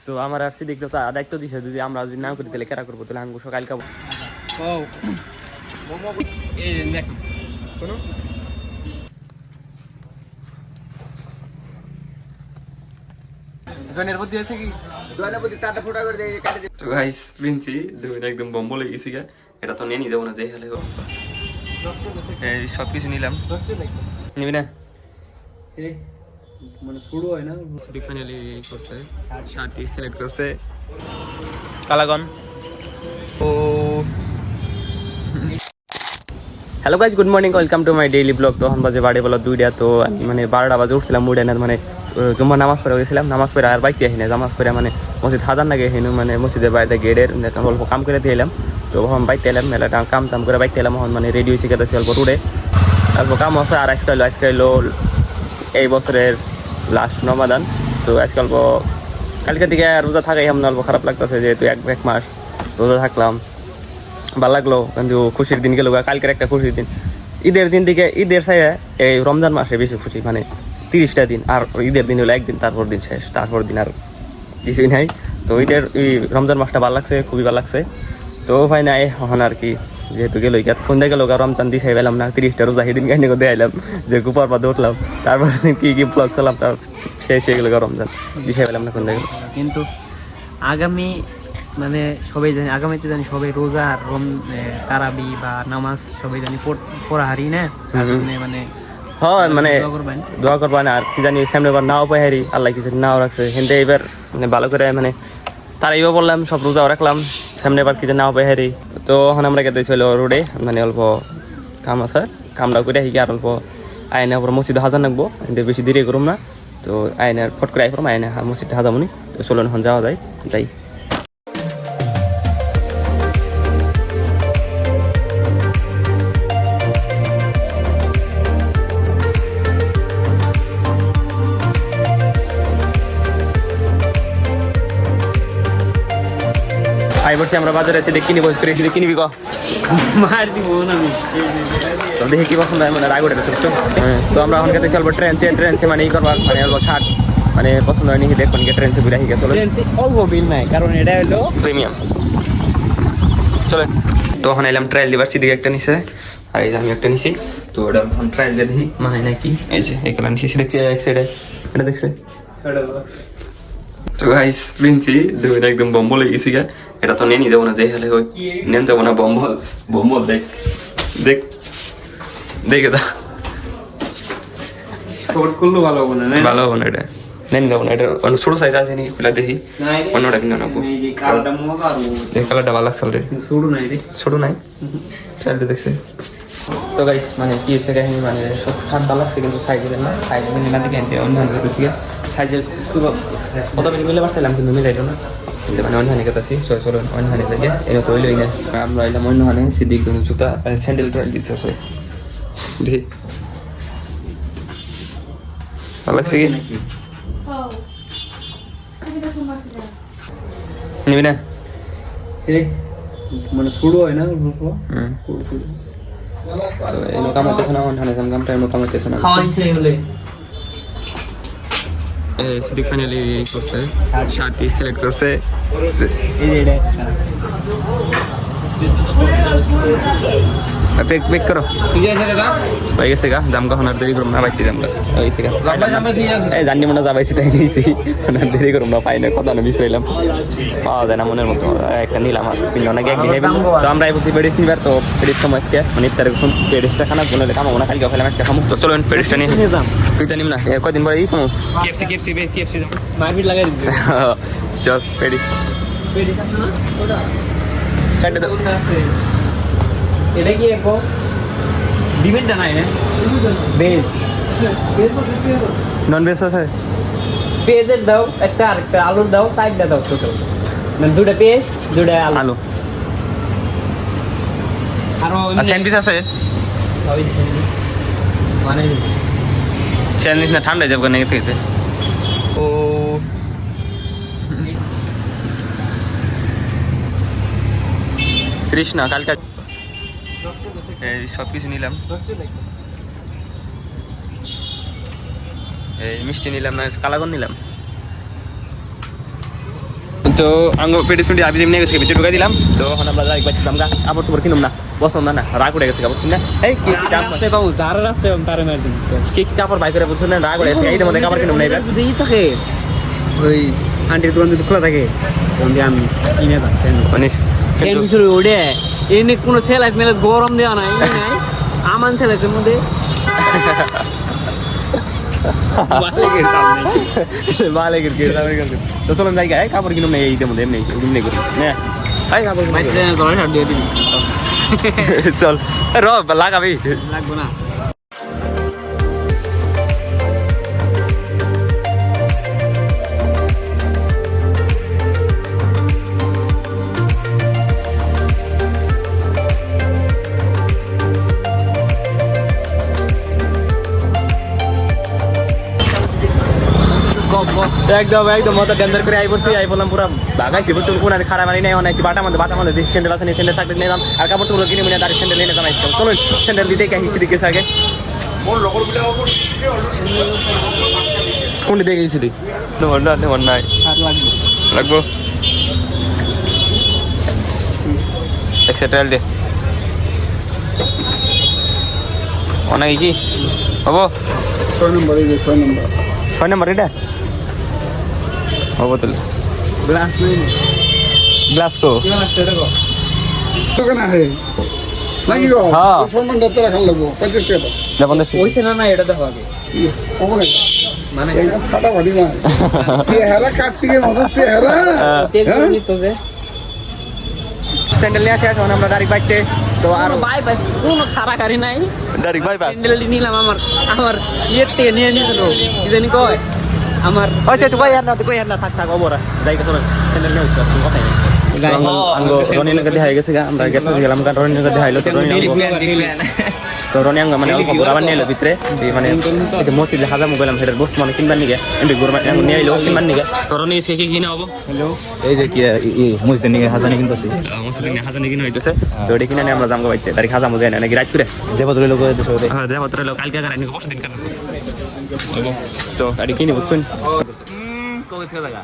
তো আমার আর সিদ্দিক তো দায়িত্ব দিছে যদি আমরা যদি না করি তাহলে কেরা করবো, তাহলে আঙ্গু সকাল খাবো। কোনো জনের বুদ্ধি আছে কি তো গাইস বিনছি দুইটা একদম বম্ব লেগে গেছি গা। এটা তো নিয়ে যাবো না যে হলে হোক, এই সব কিছু নিলাম। নিবি না মানে শুরু হয় না। সিদ্দিক ফাইনালি করছে, শার্টটি সিলেক্ট করছে কালাগন। ও hello guys, good morning, welcome to my daily blog. তখন বাজে বাড়ি বলো 2টা। তো আমি মানে 12টা বাজে উঠছিলাম মুডে না, মানে জুম্মা নামাজ পড়ে গেছিলাম। নামাজ পড়ে আর বাইতে আসি না, নামাজ পড়ে মানে মসজিদ হাজার নাগে হেনু মানে মসজিদের বাড়িতে গেটের অল্প কাম করে দিয়ে এলাম। তো তখন বাইতে এলাম, মেলাটা কাম টাম করে বাইতে এলাম। এখন মানে রেডি হয়েছে গেতেছি অল্প রুডে, অল্প কাম আছে। আর আজকে এলো এই বছরের লাস্ট রমাদান। তো আজকে অল্প কালকে থেকে রোজা থাকাই এমন অল্প খারাপ লাগতেছে, যেহেতু এক মাস রোজা থাকলাম। ভালো লাগলো, কিন্তু খুশির দিন গেল। কালকের একটা খুশির দিন, ঈদের দিন থেকে ঈদের চাইয়া এই রমজান মাসে বেশি খুশি। মানে 30টা দিন, আর ঈদের দিন হলো একদিন, তারপর দিন শেষ, তারপর দিন আর কিছুই নাই। তো ঈদের এই রমজান মাসটা ভালো লাগছে, খুবই ভালো লাগছে। তো ভাই নাই এখন আর কি, যেহেতু গেলো সন্ধ্যা গেল রমজান দিশাই পেলাম না। 30টা রোজা সেদিন কাহিনী করে দেখাইলাম যে কুপার পাতে উঠলাম, তারপর কি কি ব্লগ চালাম, তার শেষ হয়ে গেল রমজান দিশাই পেলাম না সন্ধ্যা গেল। কিন্তু আগামী মানে সবাই জানি, আগামীতে জানি সবাই রোজা আর তারাবি বা নামাজ সবাই জানি পড়া হারি না, তার জন্য মানে হয় মানে দোয়া করবেন। আর কি জানি সামনে এবার নাও পাহাড়ি আল্লাহ কিছু নাও রাখছে কিন্তু এবার মানে ভালো করে মানে তার এইবার বললাম সব রোজাও রাখলাম, সামনে এবার কি জানি নাও পাহাড়ি। তো এখন আমরা গেতে ছিল রোডে, মানে অল্প কাম আছে, কামটা করে শিখে আর অল্প আইনে পর মসজিদে হাজার নাকবো, কিন্তু বেশি দেরি করুম না। তো আইনের ফট করে আইপরম আইনে মসজিদে হাজামনি। তো চলুন এখন যাওয়া যায়, যাই। আই বলছি আমরা বাজারে এসে কিনি বস করে এসে কিনিবি মার দিব না আমি। তো দেখি কি পছন্দ হয়, মানে রাগুড়ে তো আমরা এখন কাছে চলবো ট্রেনসে মানে ই করবার মানে অল্প শার্ট মানে পছন্দ হয়নি দেখুন ট্রেনসে ঘুরে গেছে অল্প বিল নাই, কারণ এটা হলো প্রিমিয়াম। চলে তো এখন এলাম ট্রায়াল দিবার, সিদিকে একটা নিছে আর এই যে আমি একটা নিছি। তো ওটা এখন ট্রায়াল দিয়ে দেখি মানে নাকি এই যে এই কালার নিছি, দেখছি এক সাইডে এটা দেখছে। তো গাইস বিনছি দুইটা একদম বম্ব লেগে গেছি গা। এটা তো নিয়ে যাবো না যে হলে হয়, নেন যাবো না। বম্বল দেখ দেখ দেখে দা শর্ট করলে ভালো হবে না, ভালো হবে না। এটা নেন যাবো না, এটা অনেক ছোট সাইজ আছে নি, ওটা দেখি অন্যটা কিনে নেবো। কালারটা ভালো লাগছে রে, ছোট নাই চাইলে দেখছে। তো গাইস মানে কি হচ্ছে কাহিনী, মানে সব শার্ট ভালো লাগছে কিন্তু সাইজের না, সাইজ মিলে না দেখে অন্য করতেছি সাইজের খুব কত বেশি মিলে পারছিলাম কিন্তু মিলাইলো না, কিন্তু মানে অন্য হানি কাটাছি। চলো অন্য হানি থেকে এনে তো হইলই না, আমরা এলাম অন্য হানি। সিদ্দিক জুতা স্যান্ডেল ট্রায়াল দিতে আছে, দেখি ভালো লাগছে কি নিবি না মানে শুরু হয় না। এনো কাম হতেছে না, অন্য হানি কামটা এনো কাম হতেছে না। সিদ্দিক ফাইনালি করছে, শার্টটি সিলেক্ট করছে। বেক করো হয়ে গেছে গা, জাম কখন আর দেরি করুম না, পাইছি জামটা হয়েছে গা। এই জানি মনে যাবাইছি তাই নিয়েছি, দেরি করুম না, পাই না কথা না মিস পাইলাম, পাওয়া যায় না মনের মতো। একটা নিলাম আর কিনলো নাকি একদিন নেবেন। তো আমরা বলছি পেডিস নিবার, তো পেডিস সময় আজকে মানে ইফতারে পেডিসটা খানা বলে কামাবো না, কালকে খেলাম আজকে খামো। তো চলো পেডিসটা নিয়ে যাম, তুইটা নিম না কদিন পরে ই কোনো কেএফসি মারপিট লাগাই দিবি। চল পেডিস আছে না ওটা কাটে দাও। এটা কি একো ডিমেন্টটা নাই না বেজ নন ভেজ আছে, পেঁয়াজের দাও একটা, আর একটা আলুর দাও, সাইডটা দাও ছোট, মানে দুটো পেঁয়াজ দুটো আলু। আরো স্যান্ডউইচ আছে মানে স্যান্ডউইচ না ঠান্ডা যাবে নাকি খেতে। ও কৃষ্ণা কালকে এই সব কিছু নিলাম, এই মিষ্টি নিলাম না কালাগন নিলাম। তো আঙ্গ পেটে শুনতে আবি যেমনি গেছে ভিতরে ঢুকাই দিলাম তো এখন আমরা যাই বাইতে দাম গা কাপড় চোপড় কিনুম না পছন্দ না রাগ উঠে গেছে কাপড় না এই কি দাম রাস্তায় পাবো যার রাস্তায় পাবো তারে মার দিন কি কাপড় বাই করে বুঝছেন না রাগ উঠে গেছে এই মধ্যে কাপড় কিনুম না এবার যদি থাকে ওই আন্টির দোকান যদি খোলা থাকে তখন দিয়ে আমি কিনে যাচ্ছেন মানে সেন কিছু ওড়ে এনে কোনো সেলাইস মেলাইস গরম দেওয়া নাই নাই আমান সেলাইসের মধ্যে মালিকের সামনে মালিকের কি তো চলুন যাই গায়ে কাপড় কিনুম না এই মধ্যে এমনি এমনি করি হ্যাঁ এই কাপড় মাইতে ধরে ছাড় দিয়ে দিবি চল র লাগাবি লাগবে না একদম একদম মতো ডেঞ্জার করে আই পড়ছি আই বললাম পুরো ভাগাইছি বুঝতে কোন আর খারাপ মারি নাই অনাইছি বাটার মধ্যে স্যান্ডেল আছে স্যান্ডেল থাকতে নিলাম আর কাপড় চোপড় কিনে মিনে তার স্যান্ডেল এনে জামাই চলুন স্যান্ডেল দিতে কে হিসি দিকে আগে কোনটি দেখে গেছিলি নাই লাগবো একশো টাকা দে অনেক কি হবো 6 নম্বর এটা হবো তাহলে গ্লাস নেই গ্লাস কো কি লাগছে দেখো হ্যাঁ ওইছে না এটা দেখো আগে মানে তো যে স্যান্ডেল নিয়ে আসে এখন আমরা ডাইরেক্ট বাইকতে তো আর বাই বাই কোনো খারাকারি নাই ডাইরেক্ট বাই বাই স্যান্ডেল নিলাম আমার ইয়ের থেকে নিয়ে নিয়েছিল কি জানি কয় আমার আচ্ছা তুই কই আর না থাক থাক ওবরা যাই গেছ স্যান্ডেল নিয়ে আসছ তুমি কথাই আঙ্গো রনির কাছে হাই গেছে আমরা গেলাম কারণ রনির কাছে হাইলো তো রনি আঙ্গ মানে অল্প ঘোরাবার নিয়ে এলো ভিতরে মানে মসজিদে হাজার মোবাইল সেটার বস্তু মানে কিনবার নিগে এমনি ঘোরবার নিয়ে এলো কিনবার নিগে তো রনি এসে কি কিনে হবো হ্যালো এই যে কি মসজিদের নিয়ে হাজানি কিনতেছি মসজিদে নিয়ে হাজার কিনে হইতেছে তো এটা কিনে আমরা জামগা বাইতে তারিখ হাজার মজা নাকি রাত করে যে বদলে লোক হ্যাঁ যে মাত্র লোক কালকে আর নাকি বসে দিন কাজ তো গাড়ি কিনে বুঝছেন কবে থেকে জায়গা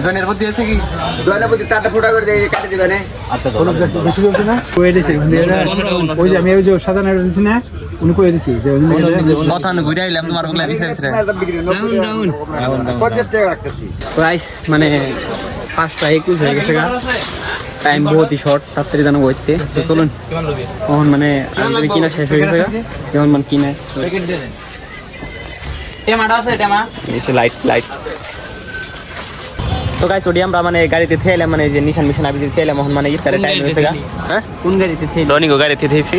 জনের বুদ্ধি আছে কি দোয়ানা বুদ্ধি তাতে ফোটা করে দিয়ে কাটে দিবে না কোনো বেশি চলছে না কয়ে দিছে ওই যে আমি ওই যে সাদা নেট দিছি না উনি কয়ে দিছি যে কথা ঘুরে আইলাম তোমার বগলা বিছরে ডাউন 50 টাকা রাখতেছি প্রাইস মানে 5:21 হয়ে গেছে গা টাইম বহুতই শর্ট তাড়াতাড়ি জানো বইতে তো চলুন তখন মানে আমি কিনা শেষ হয়ে গেছে গা যেমন মানে কিনে এসে লাইট তো গাইস ওডি আমরা মানে গাড়িতে থেলাম মানে যে নিশান মিশন আবি থেলাম এখন মানে ইফতারের টাইম হয়েছে গা হ্যাঁ কোন গাড়িতে থেকে রনিগো গাড়িতে থেছি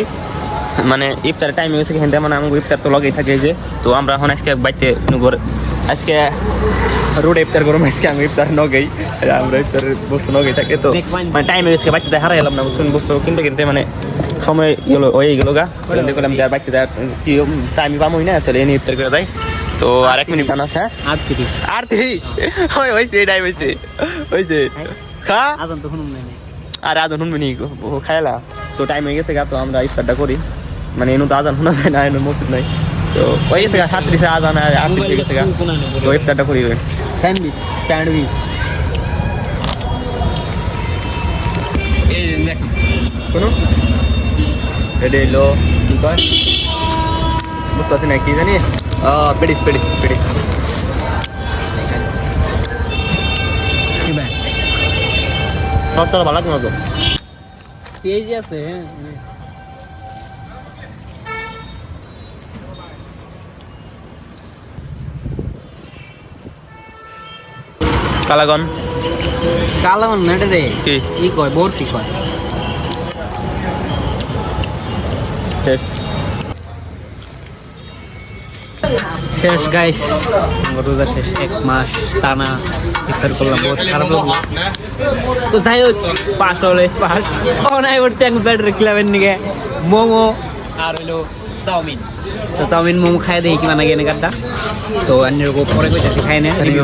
মানে ইফতারের টাইম হয়েছে কিন্তু মানে আমাকে ইফতার তো লগেই থাকে যে তো আমরা এখন আজকে বাইতে আজকে রোড ইফতার করবো আজকে আমি ইফতার নগেই আমরা ইফতারের বস্তু নগেই থাকে তো মানে টাইম হয়ে গেছে বাইতে হারাই এলাম না বুঝছেন বস্তু কিনতে মানে সময় গেলো হয়ে গেলো গা দেখলাম যে বাইতে কি টাইম পামই না তাহলে এনে ইফতার করে যাই তো আর 1 মিনিট টান আছে 38 হয়েছে এটাই হয়েছে খা আজান তো শুনুম নাই আর আজান শুনবি নি খাইলা তো টাইম হয়ে গেছে গা তো আমরা ইফতারটা করি মানে এনু তো আজান শোনা যায় না এনু মসজিদ নাই তো হয়ে গেছে গা 37 আজান আর 38 হয়ে গেছে গা তো ইফতারটা করি স্যান্ডউইচ এই দেখুন কোনো এটা এলো কি কয় বুঝতে পারছি না কি জানি পেডিস কি ভাই সব তো ভালো লাগবে না তো পেজ আছে কালাগন কালাম না রে কি কি কয় বর্তি কয় শেষ গাইস রোজা শেষ 1 মাস টানা ইফতার করলাম বহুত খারাপ লাগলো তো যাই হোক পাঁচ অলওয়েজ পাঁচ অনাই উঠতে এক ব্যাটার খেলাবেন নিকে মোমো আর হলো চাউমিন তো চাউমিন মোমো খাই দেই কি মানে গেনে কাটটা তো অন্য রকম পরে কইতাছি খাই না রিভিউ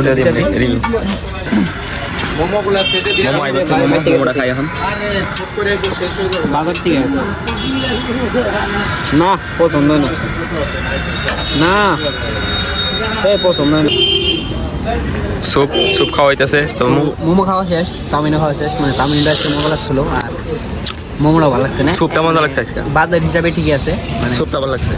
মোমো আইবে মোমোটা খাই এখন বাজার থেকে না পছন্দ না না এই পছন্দ না স্যুপ খাওয়া হইতেছে তো মোমো খাওয়া শেষ চাউমিনও খাওয়া শেষ মানে চাউমিনটা একটু মজা লাগছিল আর মোমোটাও ভালো লাগছে না স্যুপটা মজা লাগছে আজকে বাজার হিসাবে ঠিকই আছে মানে স্যুপটা ভালো লাগছে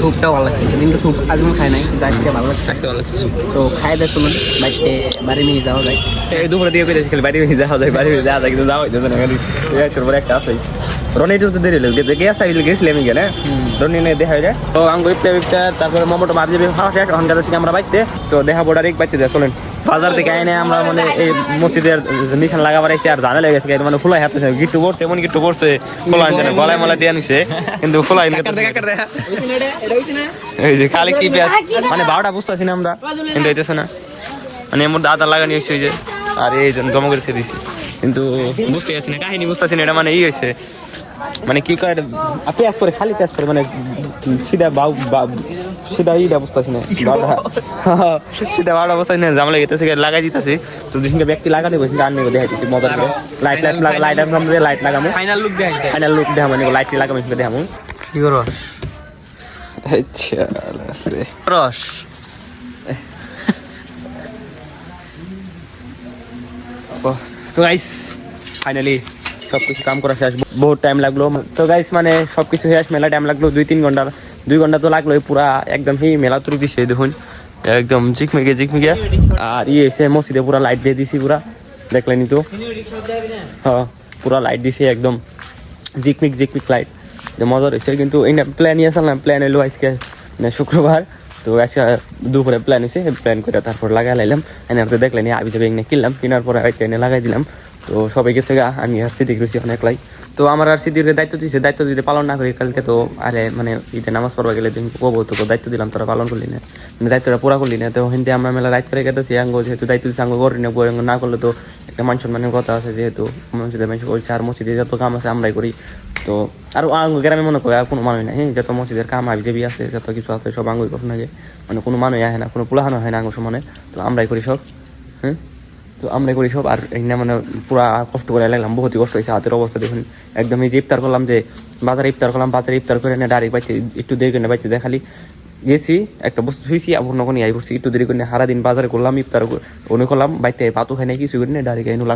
স্যুপটাও ভালো লাগছে কিন্তু স্যুপ আজকে খাই নাই কিন্তু আজকে ভালো লাগছে আজকে ভালো লাগছে স্যুপ তো খাই দেয় চলুন বাড়িতে বাড়ি নিয়ে যাওয়া যায় এই দুপুরে দিয়ে পেরেছি খালি বাড়ি যাওয়া যায় বাড়ি যাওয়া যায় কিন্তু যাওয়া হইতেছে না একটার পরে একটা আসেই রনি তো দেরি হলো গ্যাস আইলে গেছিলাম আমি কেন রনি নিয়ে দেখা যায় তো আঙ্গুর ইফতার তারপরে মোমোটো মার যাবে খাওয়া শেষ ওখান থেকে আমরা বাইতে তো দেখা বোর্ডার এক বাইতে দেয় চলেন বাজার থেকে এনে আমরা মানে এই মসজিদের নিশান লাগাবার আইছি আর জানা লেগেছে মানে খোলাই হাতে গিট্টু পড়ছে এমন গিট্টু পড়ছে খোলা আনছে গলায় মালা দিয়ে আনিছে কিন্তু খোলা এই যে খালি কি পেঁয়াজ মানে 12টা বুঝতেছি না আমরা কিন্তু হইতেছে না মানে এমন আদা লাগানি হয়েছে ওই যে আর এই জন্য জমা করে দিয়েছি কিন্তু বুঝতে পারছি না কাহিনী বুঝতেছি না এটা মানে ই হয়েছে মানে কি করে পেঁয়াজ করে খালি পেঁয়াজ করে মানে সিধা সিধা ইটা বুঝতেছি না সিধা 12টা বুঝতেছি না জামলা গেতেছে লাগাই দিতেছি তো যেখানে ব্যক্তি লাগাতে বসে গান নিয়ে দেখাইতেছি মজা করে লাইট লাগামো ফাইনাল লুক দেখাই দেখাবো লাইট লাগামো সেটা দেখাবো কি করো আচ্ছা রস তো গাইস ফাইনালি সবকিছু কাম করা শেষ বহুত টাইম লাগলো তো গাইস মানে সবকিছু শেষ মেলা টাইম লাগলো 2-3 ঘন্টা 2 ঘন্টা তো লাগলো পুরা একদম হি মেলা তুলে দিছে দেখুন একদম জিকমিকে আর এসে মসজিদে পুরা লাইট দিয়ে দিছি পুরা দেখলেনি তো হ্যাঁ পুরা লাইট দিছে একদম জিকমিক লাইট যে মজা হয়েছে কিন্তু এই প্ল্যান আসলাম প্ল্যান এলো আজকে মানে শুক্রবার তো আজকে দুপুরে প্ল্যান হয়েছে প্ল্যান করে তারপর লাগাই লাইলাম এনে তো দেখলেনি আবি যাবে এনে কিনলাম কেনার পরে এনে লাগাই দিলাম তো সবাই গেছে আমি আর সিদ্দিক রয়েছি অনেকলাই তো আমার আর সিদ্দিকের দায়িত্ব দিতে পালন না করি কালকে তো আরে মানে ঈদে নামাজ পড়বা গেলে তুমি কবো তো দায়িত্ব দিলাম তোরা পালন করলি না মানে দায়িত্বটা পুরা করলি না তো হিন্দে আমরা মেলা রাইট করে গেতেছি আঙ্গ যেহেতু দায়িত্ব দিচ্ছি আঙ্গ করি না না করলে তো একটা মান সম্মানের কথা আছে যেহেতু মসজিদে মানুষ করছে আর মসজিদে যত কাম আছে আমরাই করি তো আর আঙ্গ গ্রামে মনে করি আর কোনো মানুষ নাই হ্যাঁ যত মসজিদের কাম হাবি আছে যত কিছু আছে সব আঙ্গুই কখনো যায় মানে কোনো মানুষ আহে না কোনো পুলাহানো হয় না আঙ্গ সমানে তো আমরাই করি সব হ্যাঁ তো আমরাই করি সব আর এখানে মানে পুরা কষ্ট করে লাগলাম বহুতই কষ্ট হয়েছে হাতের অবস্থা দেখুন একদম এই যে ইফতার করলাম যে বাজারে ইফতার করে না ডাইরেক্ট বাইতে একটু দেরি করে বাইতে দেখালি গেছি একটা বস্তু শুয়েছি আবার নখনই আই পড়ছি একটু দেরি করে সারা দিন বাজারে করলাম ইফতার অনেক করলাম বাইতে পাতও খাই নাই কিছু করি না ডাইরেক্ট এনে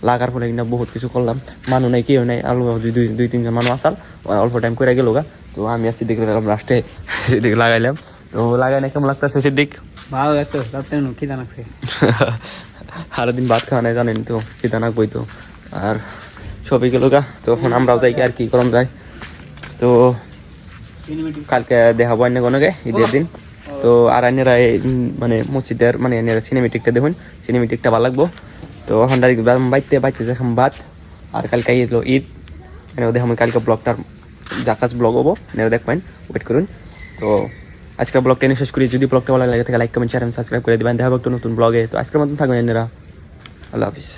লাগার ফলে এখানে বহুত কিছু করলাম মানুষ নাই কেউ নাই আলু 2-3 জন মানুষ আসাল অল্প টাইম করে গেল গা তো আমি আসছি দেখে লাস্টে সেদিকে লাগাইলাম তো লাগাই না কেমন লাগতেছে সেদিক ভালো লাগতো রাতে কি জানাচ্ছে সারাদিন ভাত খাওয়া নাই জানেন তো খিদা নাকবই তো আর সবই গেল গা তো এখন আমরাও যাই আর কি করম যায় তো কালকে দেখাবো অন্য কোনোকে ঈদের দিন তো আর আইনেরা মানে মসজিদের মানে আইনেরা সিনেমেটিকটা দেখুন সিনেমেটিকটা ভালো লাগবো তো এখন ডাইরেক্ট বাইতে দেখাম ভাত আর কালকে এলো ঈদ এনেও দেখাম কালকে ব্লগটার জাকাস ব্লগ হবো এনেও দেখবেন ওয়েট করুন তো আজকের ব্লগটা এনে শেষ করি যদি ব্লগটা ভালো লাগে থাকে লাইক কমেন্ট শেয়ার সাবস্ক্রাইব করে দেবেন দেখা একটু নতুন ব্লগে তো আজকের মতন থাকবেন এনারা আল্লাহ হাফিজ